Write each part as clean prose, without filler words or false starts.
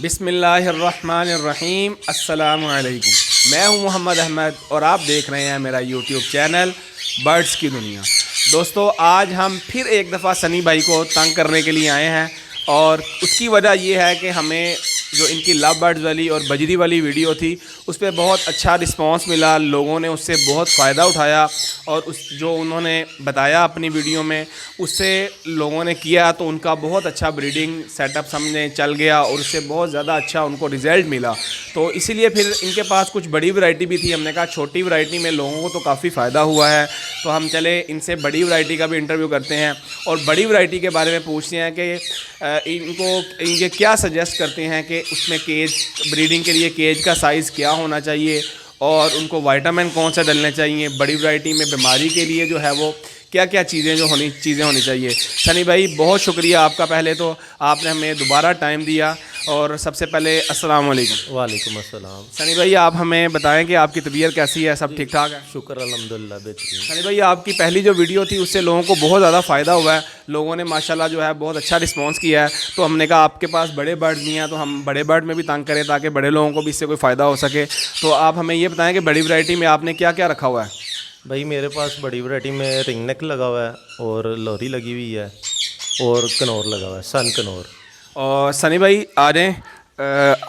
बिस्मिल्लाहिर्रहमानिर्रहीम अस्सलामु अलैकुम। मैं हूं मोहम्मद अहमद और आप देख रहे हैं मेरा यूट्यूब चैनल बर्ड्स की दुनिया। दोस्तों, आज हम फिर एक दफ़ा सनी भाई को तंग करने के लिए आए हैं और उसकी वजह ये है कि हमें जो इनकी लव बर्ड्स वाली और बजरी वाली वीडियो थी उस पर बहुत अच्छा रिस्पांस मिला, लोगों ने उससे बहुत फ़ायदा उठाया और उस जो उन्होंने बताया अपनी वीडियो में उससे लोगों ने किया तो उनका बहुत अच्छा ब्रीडिंग सेटअप सामने चल गया और उससे बहुत ज़्यादा अच्छा उनको रिज़ल्ट मिला। तो इसीलिए फिर इनके पास कुछ बड़ी वैरायटी भी थी। हमने कहा छोटी वैरायटी में लोगों को तो काफ़ी फ़ायदा हुआ है, तो हम चले इनसे बड़ी वैरायटी का भी इंटरव्यू करते हैं और बड़ी वैरायटी के बारे में पूछते हैं कि इनके क्या सजेस्ट करते हैं कि उसमें केज ब्रीडिंग के लिए केज का साइज़ क्या होना चाहिए और उनको विटामिन कौन सा डलने चाहिए। बड़ी वैरायटी में बीमारी के लिए जो है वो क्या क्या चीज़ें होनी चाहिए। सनी भाई, बहुत शुक्रिया आपका, पहले तो आपने हमें दोबारा टाइम दिया और सबसे पहले अस्सलाम वालेकुम। वालेकुम अस्सलाम। सनी भाई, आप हमें बताएं कि आपकी तबीयत कैसी है, सब ठीक ठाक है? शुक्र अल्हम्दुलिल्लाह बेहतरीन। सनी भाई, आपकी पहली जो वीडियो थी उससे लोगों को बहुत ज़्यादा फ़ायदा हुआ है, लोगों ने माशाल्लाह जो है बहुत अच्छा रिस्पांस किया है। तो हमने कहा आपके पास बड़े बर्ड नहीं हैं तो हम बड़े बर्ड में भी तंग करें ताकि बड़े लोगों को भी इससे कोई फ़ायदा हो सके। तो आप हमें ये बताएँ कि बड़ी वैरायटी में आपने क्या क्या रखा हुआ है? भाई मेरे पास बड़ी वैरायटी में रिंग नेक लगा हुआ है और लोरी लगी हुई है और कनौर लगा हुआ है, सन कनौर। और सनी भाई आ जाएँ,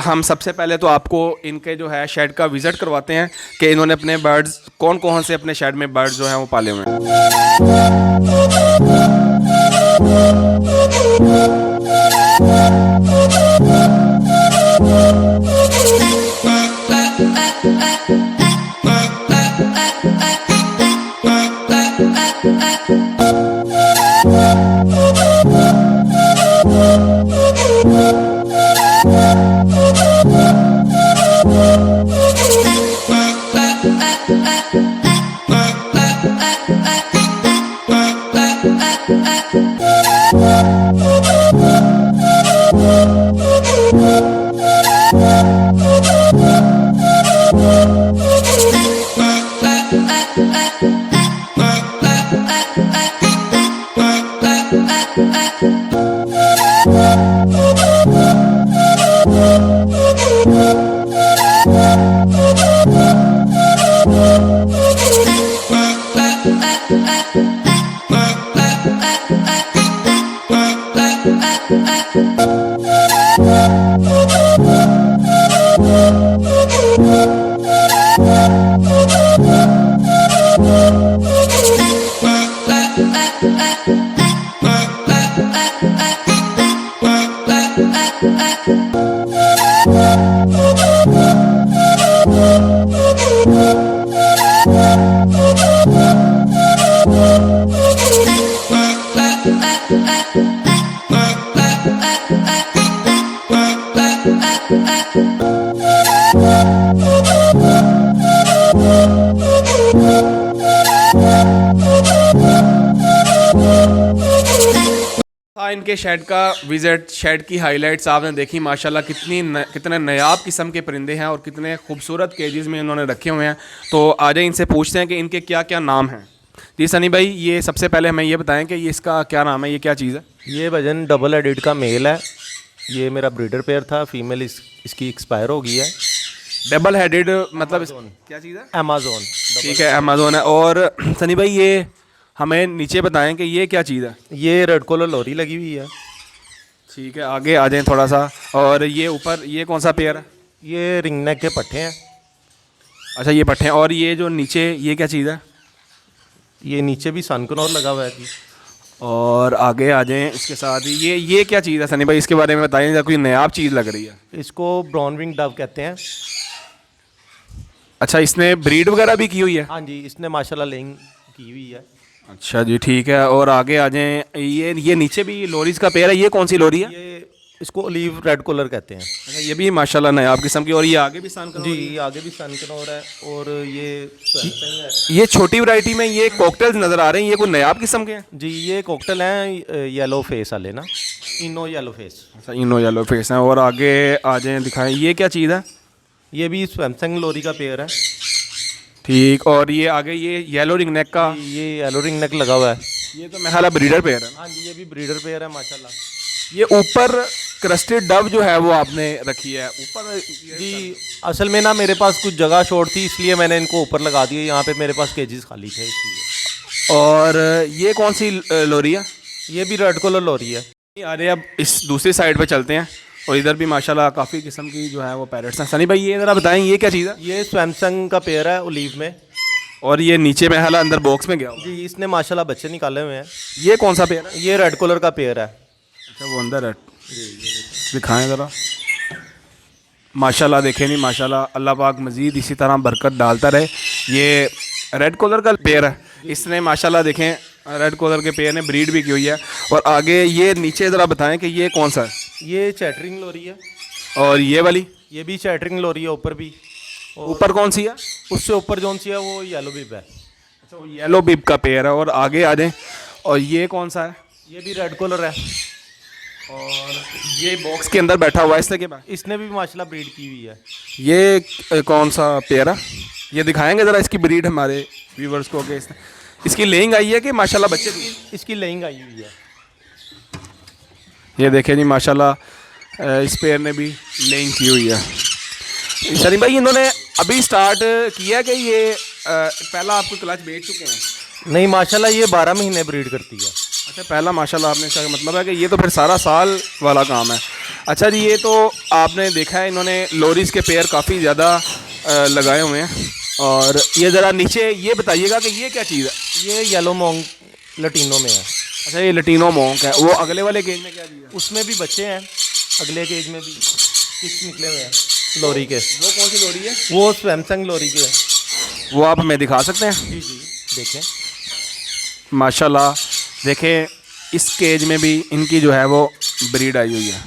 हम सबसे पहले तो आपको इनके जो है शेड का विज़िट करवाते हैं कि इन्होंने अपने बर्ड्स कौन कौन से अपने शेड में बर्ड्स जो हैं वो पाले हुए हैं। इनके शेड का विज़िट, शेड की हाइलाइट्स आपने देखी माशाल्लाह, कितने नायाब किस्म के परिंदे हैं और कितने खूबसूरत केजेस में इन्होंने रखे हुए हैं। तो आज इनसे पूछते हैं कि इनके क्या क्या नाम हैं। जी सनी भाई, ये सबसे पहले हमें ये बताएं कि ये इसका क्या नाम है, ये क्या चीज़ है? ये वजन डबल हेडेड का मेल है। ये मेरा ब्रीडर पेयर था, फीमेल इसकी एक्सपायर हो गई है। डबल हेडेड मतलब क्या चीज़ है? अमेज़न। ठीक है, अमेज़न है। और सनी भाई, ये हमें नीचे बताएं कि ये क्या चीज़ है? ये रेड कॉलर लोरी लगी हुई है। ठीक है, आगे आ जाएं थोड़ा सा। और ये ऊपर ये कौन सा पेयर है? ये रिंग नेक के पट्टे हैं। अच्छा, ये पट्टे हैं। और ये जो नीचे ये क्या चीज़ है? ये नीचे भी सन कनौर लगा हुआ है जी। और आगे आ जाएं इसके साथ ही ये क्या चीज़ है सनी भाई, इसके बारे में बताइए, कोई नयाब चीज़ लग रही है। इसको ब्राउन विंग डव कहते हैं। अच्छा, इसने ब्रीड वगैरह भी की हुई है? हाँ जी, इसने माशाल्लाह लेइंग की हुई है। अच्छा जी, ठीक है। और आगे आ जाएं, ये नीचे भी लोरीज का पेड़ है, ये कौन सी लोरी है? ये इसको ओलिव रेड कॉलर कहते हैं। अच्छा, ये भी माशाल्लाह नायाब किस्म की। और ये आगे भी सन कनौर जी, आगे भी सन कनौर है और ये है। ये छोटी वैरायटी में ये कॉकटेल्स नज़र आ रहे हैं, ये कोई नायाब किस्म के हैं? जी, ये कॉकटेल हैं येलो फेस वाले ना, इनो येलो फेस। अच्छा, इनो येलो फेस हैं। और आगे आ जाएं, दिखाएं ये क्या चीज़ है? ये भी सैमसंग लोरी का पेयर है। ठीक। और ये आगे ये येलो रिंग नेक का, ये येलो रिंग नेक लगा हुआ है। ये तो मेरा ख्याल है ब्रीडर पेयर है। हाँ जी, ये भी ब्रीडर पेयर है माशाल्लाह। ये ऊपर क्रस्टेड डव जो है वो आपने रखी है ऊपर। जी असल में ना मेरे पास कुछ जगह शॉर्ट थी, इसलिए मैंने इनको ऊपर लगा दिया। यहाँ पे मेरे पास केजेस खाली थे इसलिए। और ये कौन सी लोरी है? ये भी रेड कलर लोरी है। अरे अब इस दूसरी साइड पे चलते हैं और इधर भी माशाल्लाह काफ़ी किस्म की जो है वो पैरट्स हैं। सनी भाई ये ज़रा बताएं ये क्या चीज़ है? ये सैमसंग का पेयर है ओलीव में। और ये नीचे में हाला अंदर बॉक्स में गया हुआ। जी इसने माशाल्लाह बच्चे निकाले हुए हैं। ये कौन सा पेयर है? ये रेड कलर का पेयर है। अच्छा वो अंदर है, दिखाएं ज़रा। माशाल्लाह देखें नहीं, माशाल्लाह अल्लाह पाक मज़ीद इसी तरह बरकत डालता रहे। ये रेड कलर का पेयर है, इसने माशाल्लाह देखें रेड कलर के पेयर ने ब्रीड भी की हुई है। और आगे ये नीचे ज़रा बताएं कि ये कौन सा है? ये चैटरिंग लोरी है। और ये वाली? ये भी चैटरिंग लोरी है ऊपर भी। ऊपर कौन सी है? उससे ऊपर जौन सी है वो येलो बिब है। अच्छा वो येलो बिब का पेयर है। और आगे आ जाएं, और ये कौन सा है? ये भी रेड कलर है। और ये बॉक्स के अंदर बैठा हुआ है इसने के बाद इसने भी माशाल्लाह ब्रीड की हुई है। ये कौन सा पेयर है? ये दिखाएंगे ज़रा इसकी ब्रीड हमारे व्यूवर्स को कि इसकी लेइंग आई है कि माशाल्लाह बच्चे इसकी लेइंग आई हुई है। ये देखें जी माशाल्लाह इस पेयर ने भी लेइंग की हुई है। सनी भाई इन्होंने अभी स्टार्ट किया कि ये पहला आपको क्लच बेच चुके हैं? नहीं माशाल्लाह ये 12 महीने ब्रीड करती है। अच्छा पहला माशाल्लाह आपने, इसका मतलब है कि ये तो फिर सारा साल वाला काम है। अच्छा जी ये तो आपने देखा है इन्होंने लोरीज के पेयर काफ़ी ज़्यादा लगाए हुए हैं। और ये ज़रा नीचे ये बताइएगा कि ये क्या चीज़ है? ये येलो मोंग लटीनो में है। अच्छा ये लटीनो मोंक है। वो अगले वाले केज में क्या दिया? उसमें भी बच्चे हैं, अगले केज में भी किस निकले हुए हैं लोरी के। वो कौन सी लोरी है? वो सैमसंग लोरी के हैं। वो आप हमें दिखा सकते हैं? जी जी देखें। माशाल्लाह देखें इस केज में भी इनकी जो है वो ब्रीड आई हुई है।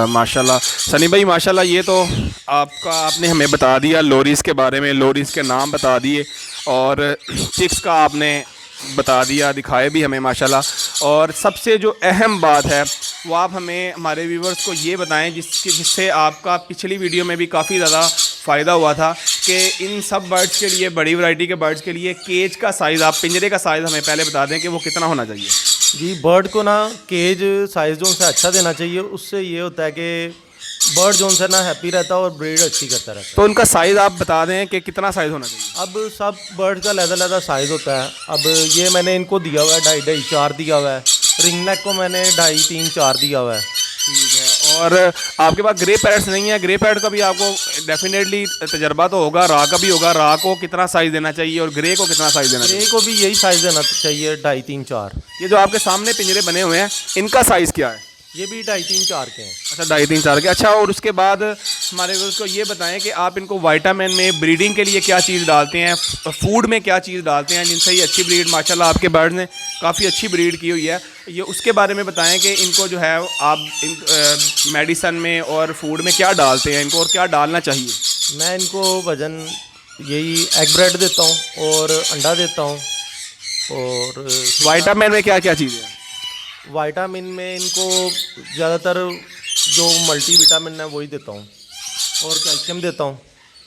माशाल्लाह सनी भाई माशाल्लाह ये तो आपने हमें बता दिया लोरीज़ के बारे में, लोरीज़ के नाम बता दिए और चिक्स का आपने बता दिया, दिखाए भी हमें माशाल्लाह। और सबसे जो अहम बात है वो आप हमें हमारे व्यूवर्स को ये बताएं जिससे आपका पिछली वीडियो में भी काफ़ी ज़्यादा फ़ायदा हुआ था कि इन सब बर्ड्स के लिए, बड़ी वैरायटी के बर्ड्स के लिए केज का साइज़, आप पिंजरे का साइज़ हमें पहले बता दें कि वो कितना होना चाहिए। जी बर्ड को ना केज साइज़ जो से अच्छा देना चाहिए। उससे ये होता है कि बर्ड जो से ना हैप्पी रहता है और ब्रीड अच्छी करता रहता है। तो उनका साइज़ आप बता दें कि कितना साइज़ होना चाहिए। अब सब बर्ड का लहदा साइज़ होता है। अब ये मैंने इनको दिया हुआ है 2.5 4 दिया हुआ है। रिंग नेक को मैंने 2.5 3 4 दिया हुआ है। ठीक है। और आपके पास ग्रे पैरट्स नहीं है? ग्रे पैरट का भी आपको डेफिनेटली तजर्बा तो होगा, रा का भी होगा। रा को कितना साइज़ देना चाहिए और ग्रे को कितना साइज़ देना चाहिए? ग्रे को भी यही साइज़ देना चाहिए 2.5 3 4। ये जो आपके सामने पिंजरे बने हुए हैं इनका साइज़ क्या है? ये भी 2.5 3 4 के हैं। अच्छा 2.5 3 4 के। अच्छा और उसके बाद हमारे को ये बताएं कि आप इनको विटामिन में, ब्रीडिंग के लिए क्या चीज़ डालते हैं, फूड में क्या चीज़ डालते हैं जिनसे ये अच्छी ब्रीड, माशाल्लाह आपके बर्ड ने काफ़ी अच्छी ब्रीड की हुई है, ये उसके बारे में बताएं कि इनको जो है आप मेडिसन में और फूड में क्या डालते हैं इनको और क्या डालना चाहिए? मैं इनको वज़न यही एग ब्रेड देता हूँ और अंडा देता हूँ। और विटामिन में क्या क्या चीज़ें हैं? विटामिन में इनको ज़्यादातर जो मल्टी विटामिन है वही देता हूँ और कैल्शियम देता हूँ।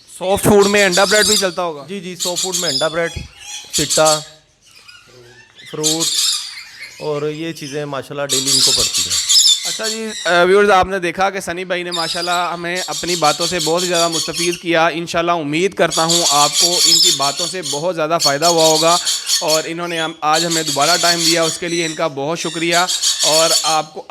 सॉफ्ट फूड में अंडा ब्रेड भी चलता होगा? जी जी सॉफ्ट फूड में अंडा ब्रेड, चिट्टा, फ्रूट और ये चीज़ें माशाल्लाह डेली इनको पड़ती हैं। अच्छा जी व्यूअर्स आपने देखा कि सनी भाई ने माशाल्लाह हमें अपनी बातों से बहुत ज़्यादा मुस्तफ़ीद किया। इंशाल्लाह उम्मीद करता हूँ आपको इनकी बातों से बहुत ज़्यादा फ़ायदा हुआ होगा और इन्होंने आज हमें दोबारा टाइम दिया, उसके लिए इनका बहुत शुक्रिया। और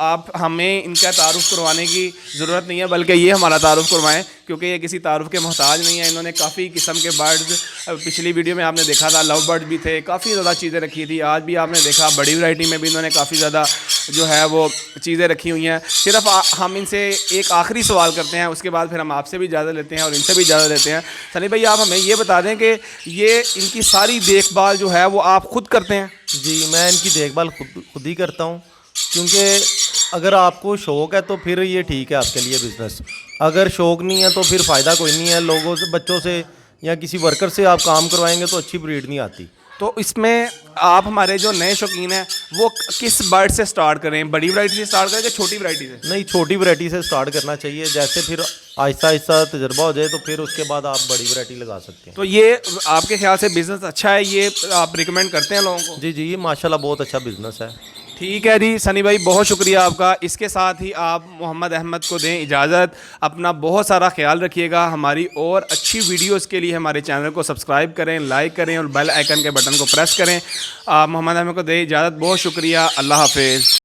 आप हमें इनका तारुफ़ करवाने की ज़रूरत नहीं है, बल्कि ये हमारा तारुफ़ करवाएं क्योंकि ये किसी तारुफ़ के मोहताज नहीं है। इन्होंने काफ़ी किस्म के बर्ड्स, पिछली वीडियो में आपने देखा था लव बर्ड भी थे, काफ़ी ज़्यादा चीज़ें रखी थी। आज भी आपने देखा बड़ी वैरायटी में भी इन्होंने काफ़ी ज़्यादा जो है वो चीज़ें रखी हुई हैं। सिर्फ हम इनसे एक आखिरी सवाल करते हैं, उसके बाद फिर हम आपसे भी इजाज़त लेते हैं और इनसे भी इजाज़त लेते हैं। सनी भाई आप हमें ये बता दें कि ये इनकी सारी देखभाल जो है वो आप खुद करते हैं? जी मैं इनकी देखभाल खुद ही करता हूँ क्योंकि अगर आपको शौक़ है तो फिर ये ठीक है आपके लिए बिज़नेस। अगर शौक़ नहीं है तो फिर फ़ायदा कोई नहीं है। लोगों से, बच्चों से या किसी वर्कर से आप काम करवाएंगे तो अच्छी ब्रीड नहीं आती। तो इसमें आप हमारे जो नए शौकीन हैं वो किस बर्ड से स्टार्ट करें, बड़ी वैरायटी से स्टार्ट करें या छोटी वैरायटी से? नहीं, छोटी वैरायटी से स्टार्ट करना चाहिए, जैसे फिर आहिस्ता आहिस्ता तजर्बा हो जाए तो फिर उसके बाद आप बड़ी वैरायटी लगा सकते हैं। तो ये आपके ख्याल से बिज़नेस अच्छा है, ये आप रिकमेंड करते हैं लोगों को? जी जी, ये माशाल्लाह बहुत अच्छा बिजनेस है। ठीक है जी सनी भाई, बहुत शुक्रिया आपका। इसके साथ ही आप मोहम्मद अहमद को दें इजाज़त। अपना बहुत सारा ख्याल रखिएगा। हमारी और अच्छी वीडियोस के लिए हमारे चैनल को सब्सक्राइब करें, लाइक करें और बेल आइकन के बटन को प्रेस करें। आप मोहम्मद अहमद को दें इजाज़त। बहुत शुक्रिया। अल्लाह हाफिज़।